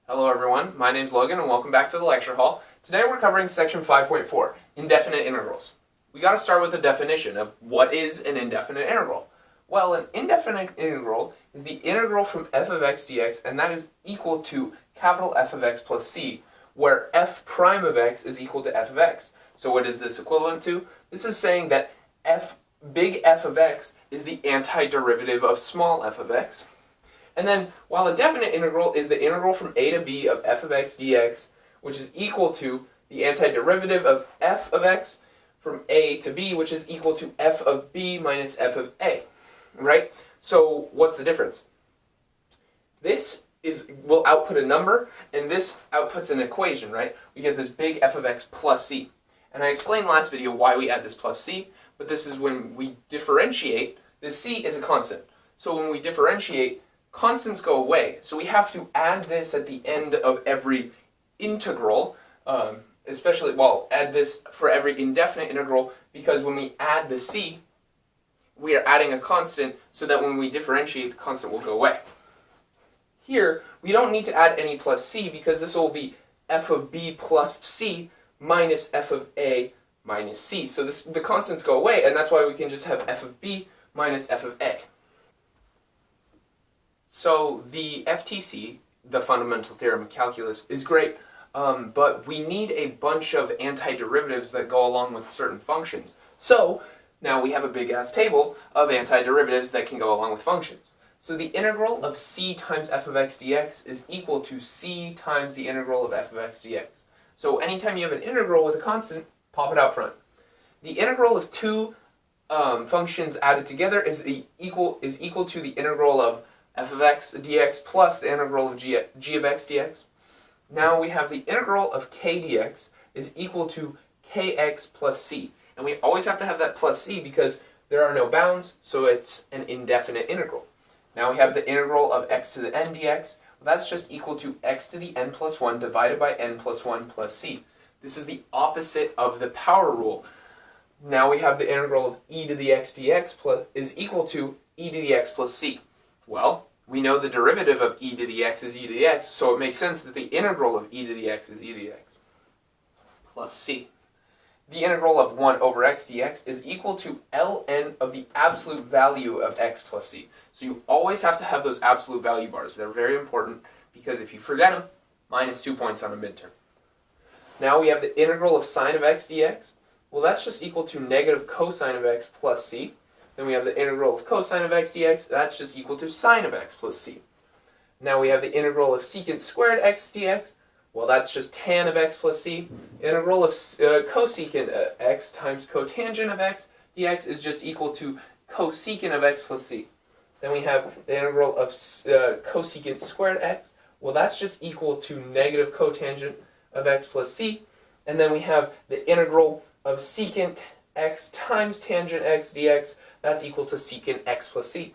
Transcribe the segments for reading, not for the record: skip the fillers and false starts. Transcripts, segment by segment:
Hello everyone, my name's Logan and welcome back to the lecture hall. Today we're covering section 5.4, indefinite integrals. We got to start with a definition of what is an indefinite integral. Well, an indefinite integral is the integral from f of x dx, and that is equal to capital F of x plus c, where f prime of x is equal to f of x. So what is this equivalent to? This is saying that big F of x is the antiderivative of small f of x. And then, while a definite integral is the integral from a to b of f of x dx, which is equal to the antiderivative of f of x from a to b, which is equal to f of b minus f of a, right? So, what's the difference? This will output a number, and this outputs an equation, right? We get this big f of x plus c. And I explained last video why we add this plus c, but this is when we differentiate. This c is a constant. So when we differentiate, constants go away, so we have to add this at the end of every integral, add this for every indefinite integral, because when we add the c, we are adding a constant so that when we differentiate, the constant will go away. Here, we don't need to add any plus c because this will be f of b plus c minus f of a minus c. So the constants go away, and that's why we can just have f of b minus f of a. So the FTC, the fundamental theorem of calculus, is great, but we need a bunch of antiderivatives that go along with certain functions. So now we have a big-ass table of antiderivatives that can go along with functions. So the integral of c times f of x dx is equal to c times the integral of f of x dx. So anytime you have an integral with a constant, pop it out front. The integral of two functions added together is equal to the integral of f of x dx plus the integral of g of x dx. Now we have the integral of k dx is equal to kx plus c. And we always have to have that plus c because there are no bounds, so it's an indefinite integral. Now we have the integral of x to the n dx. Well, that's just equal to x to the n plus 1 divided by n plus 1 plus c. This is the opposite of the power rule. Now we have the integral of e to the x dx is equal to e to the x plus c. Well, we know the derivative of e to the x is e to the x, so it makes sense that the integral of e to the x is e to the x plus c. The integral of 1 over x dx is equal to ln of the absolute value of x plus c. So you always have to have those absolute value bars. They're very important because if you forget them, minus 2 points on a midterm. Now we have the integral of sine of x dx. Well, that's just equal to negative cosine of x plus c. Then we have the integral of cosine of x dx. That's just equal to sine of x plus c. Now we have the integral of secant squared x dx. Well, that's just tan of x plus c. Integral of cosecant x times cotangent of x dx is just equal to cosecant of x plus c. Then we have the integral of cosecant squared x. Well, that's just equal to negative cotangent of x plus c. And then we have the integral of secant x times tangent x dx. That's equal to secant x plus c.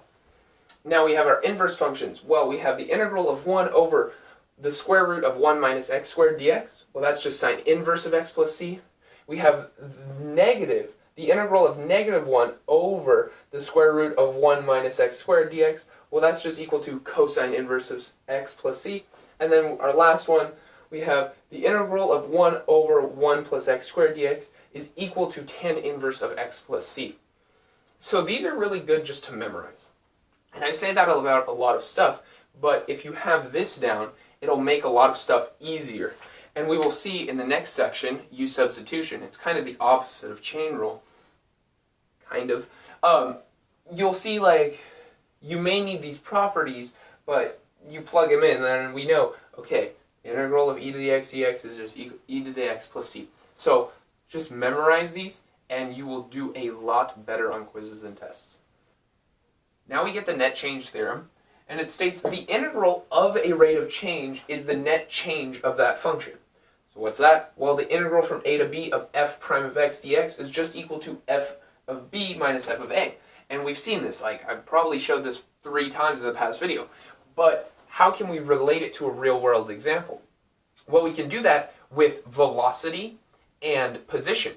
Now we have our inverse functions. Well, we have the integral of 1 over the square root of 1 minus x squared dx. Well, that's just sine inverse of x plus c. We have the integral of negative 1 over the square root of 1 minus x squared dx. Well, that's just equal to cosine inverse of x plus c. And then our last one, we have the integral of 1 over 1 plus x squared dx is equal to tan inverse of x plus c. So these are really good just to memorize. And I say that about a lot of stuff, but if you have this down, it'll make a lot of stuff easier. And we will see in the next section, use substitution. It's kind of the opposite of chain rule. Kind of. You'll see, like, you may need these properties, but you plug them in, and then we know, okay, integral of e to the x dx is just e to the x plus c. So just memorize these, and you will do a lot better on quizzes and tests. Now we get the net change theorem, and it states the integral of a rate of change is the net change of that function. So what's that? Well, the integral from a to b of f prime of x dx is just equal to f of b minus f of a. And we've seen this, like I've probably showed this 3 times in the past video. But how can we relate it to a real-world example? Well, we can do that with velocity and position.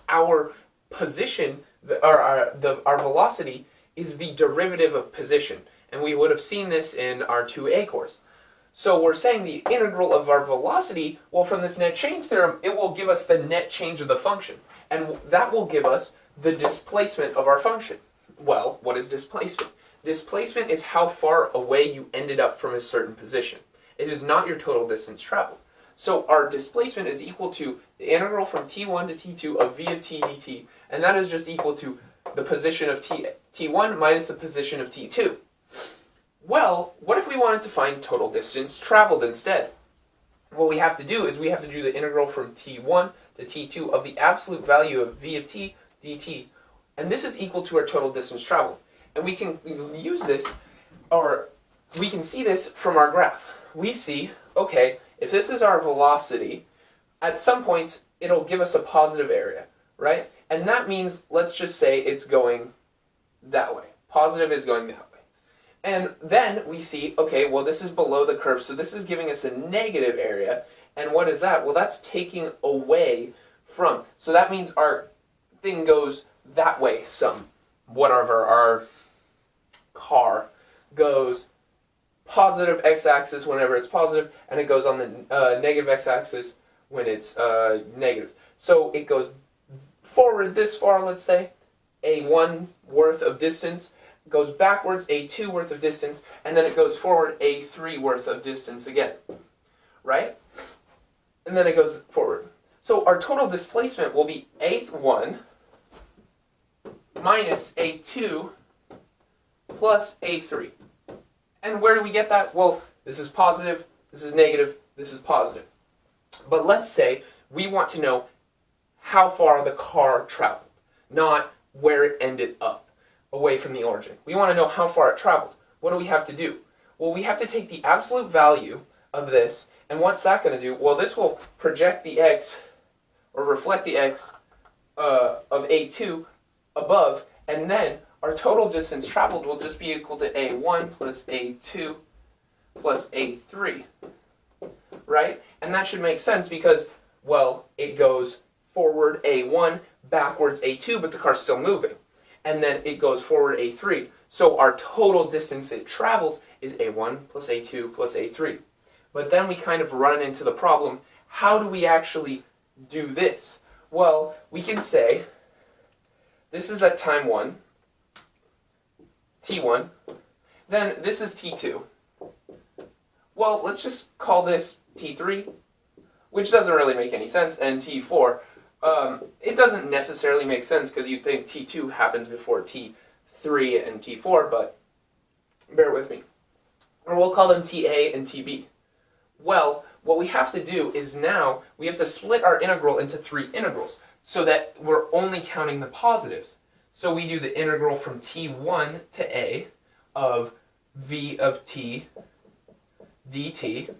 Our position, our velocity is the derivative of position. And we would have seen this in our 2A course. So we're saying the integral of our velocity, well, from this net change theorem, it will give us the net change of the function. And that will give us the displacement of our function. Well, what is displacement? Displacement is how far away you ended up from a certain position. It is not your total distance traveled. So our displacement is equal to the integral from t1 to t2 of v of t dt, and that is just equal to the position of t1 minus the position of t2. Well, what if we wanted to find total distance traveled instead? What we have to do is we have to do the integral from t1 to t2 of the absolute value of v of t dt, and this is equal to our total distance traveled. And we can use this, or we can see this from our graph. We see, okay, if this is our velocity, at some points it'll give us a positive area, right? And that means, let's just say it's going that way. Positive is going that way. And then we see, okay, well, this is below the curve, so this is giving us a negative area. And what is that? Well, that's taking away from. So that means our thing goes that way some. Whatever, our car goes positive x-axis whenever it's positive, and it goes on the negative x-axis when it's negative. So it goes forward this far, let's say, a1 worth of distance, goes backwards a2 worth of distance, and then it goes forward a3 worth of distance again, right? And then it goes forward. So our total displacement will be a1 minus a2 plus a3. And where do we get that? Well, this is positive, this is negative, this is positive. But let's say we want to know how far the car traveled, not where it ended up, away from the origin. We want to know how far it traveled. What do we have to do? Well, we have to take the absolute value of this, and what's that going to do? Well, this will project the x, or reflect the x of a2 above, and then our total distance traveled will just be equal to a1 plus a2 plus a3, right? And that should make sense because, well, it goes forward a1, backwards a2, but the car's still moving. And then it goes forward a3. So our total distance it travels is a1 plus a2 plus a3. But then we kind of run into the problem, how do we actually do this? Well, we can say this is at time 1, t1, then this is t2. Well, let's just call this t3, which doesn't really make any sense, and t4. It doesn't necessarily make sense because you'd think t2 happens before t3 and t4, but bear with me. Or we'll call them ta and tb. Well, what we have to do is now we have to split our integral into 3 integrals so that we're only counting the positives. So we do the integral from t1 to a of v of t dt,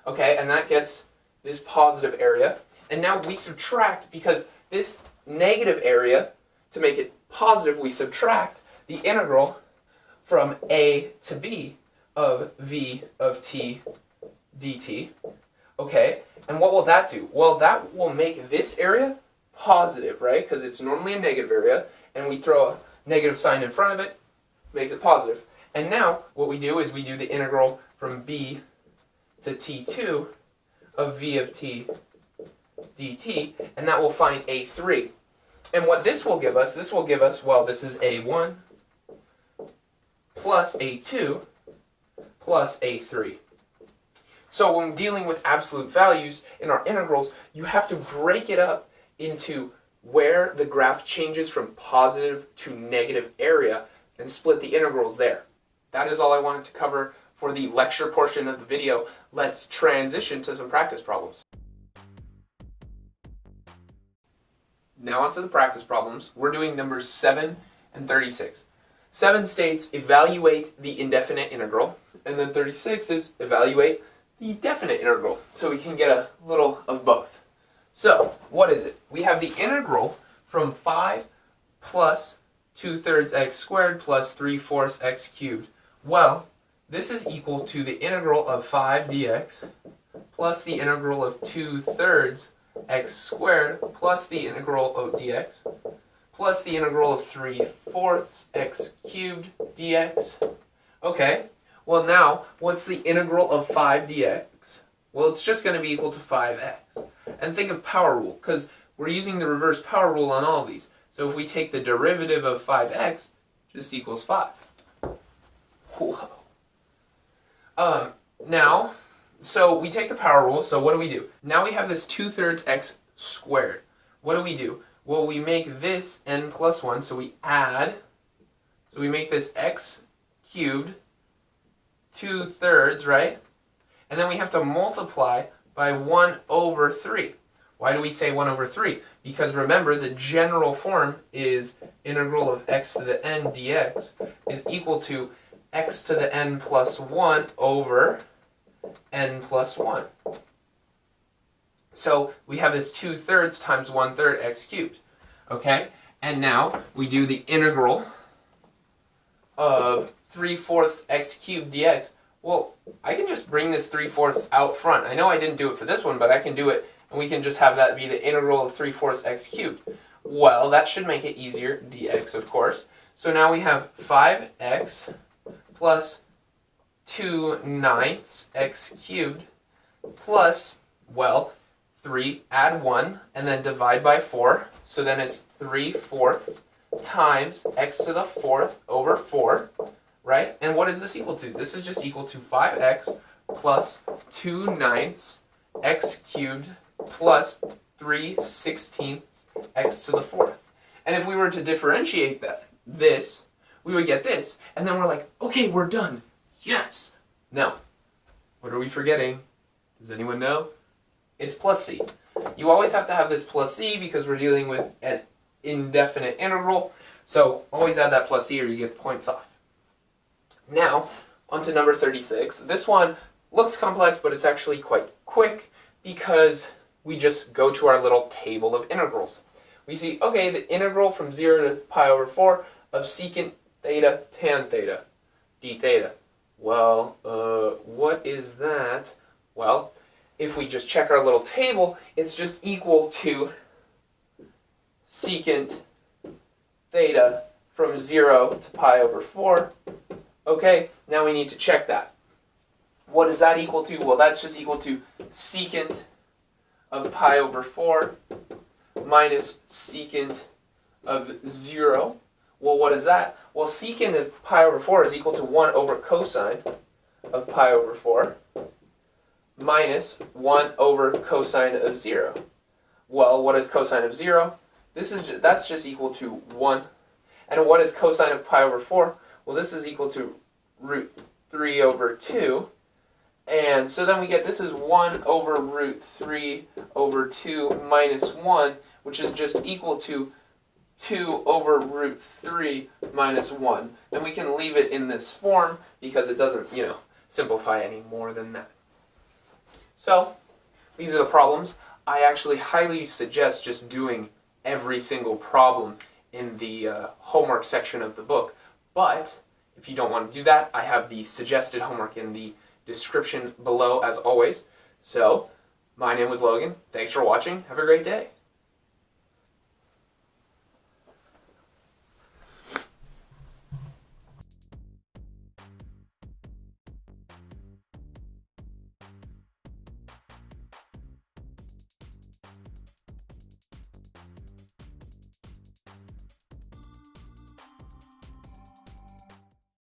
okay, and that gets this positive area. And now we subtract, because this negative area, to make it positive, we subtract the integral from a to b of v of t dt, okay? And what will that do? Well, that will make this area positive, right? Because it's normally a negative area, and we throw a negative sign in front of it, makes it positive. And now what we do is we do the integral from b to t2 of v of t dt, and that will find a3. And what this will give us, well, this is a1 plus a2 plus a3. So when dealing with absolute values in our integrals, you have to break it up into where the graph changes from positive to negative area and split the integrals there. That is all I wanted to cover for the lecture portion of the video. Let's transition to some practice problems. Now onto the practice problems. We're doing numbers 7 and 36. 7 states evaluate the indefinite integral, and then 36 is evaluate the definite integral. So we can get a little of both. So, what is it? We have the integral from 5 plus 2/3 x squared plus 3/4 x cubed. Well, this is equal to the integral of 5 dx plus the integral of 2/3 x squared plus the integral of dx plus the integral of 3/4 x cubed dx. Okay, Well, now, what's the integral of 5 dx? Well, it's just going to be equal to 5x. And think of power rule, because we're using the reverse power rule on all these. So if we take the derivative of 5x, just equals 5. Whoa. Now, so we take the power rule, so what do? Now we have this 2/3 x squared. What do? Well, we make this n plus 1, so we add, so we make this x cubed 2/3, right? And then we have to multiply by 1/3. Why do we say 1/3? Because remember, the general form is integral of x to the n dx is equal to x to the n plus 1 over n plus 1. So we have this 2/3 times 1/3 x cubed. Okay? And now we do the integral of 3/4 x cubed dx. Well, I can just bring this 3/4 out front. I know I didn't do it for this one, but I can do it, and we can just have that be the integral of 3/4 x cubed. Well, that should make it easier, dx of course. So now we have 5x plus 2/9 x cubed plus, well, 3, add 1, and then divide by 4. So then it's 3/4 times x to the 4th over 4, right? And what is this equal to? This is just equal to 5x plus 2/9 x cubed plus 3/16 x to the 4th. And if we were to differentiate this, we would get this. And then we're like, okay, we're done. Yes! Now, what are we forgetting? Does anyone know? It's plus c. You always have to have this plus c because we're dealing with an indefinite integral. So always add that plus c or you get points off. Now, on to number 36. This one looks complex, but it's actually quite quick because we just go to our little table of integrals. We see, okay, the integral from 0 to pi over 4 of secant theta tan theta d theta. Well, what is that? Well, if we just check our little table, it's just equal to secant theta from 0 to pi over 4. Okay, now we need to check that. What is that equal to? Well, that's just equal to secant of pi over 4 minus secant of 0. Well, what is that? Well, secant of pi over 4 is equal to 1 over cosine of pi over 4 minus 1 over cosine of 0. Well, what is cosine of 0? That's just equal to 1. And what is cosine of pi over 4? Well, this is equal to root 3 over 2. And so then we get this is 1 over root 3 over 2 minus 1, which is just equal to 2 over root 3 minus 1. Then we can leave it in this form because it doesn't, simplify any more than that. So, these are the problems. I actually highly suggest just doing every single problem in the homework section of the book. But, if you don't want to do that, I have the suggested homework in the description below as always. So, my name was Logan. Thanks for watching. Have a great day.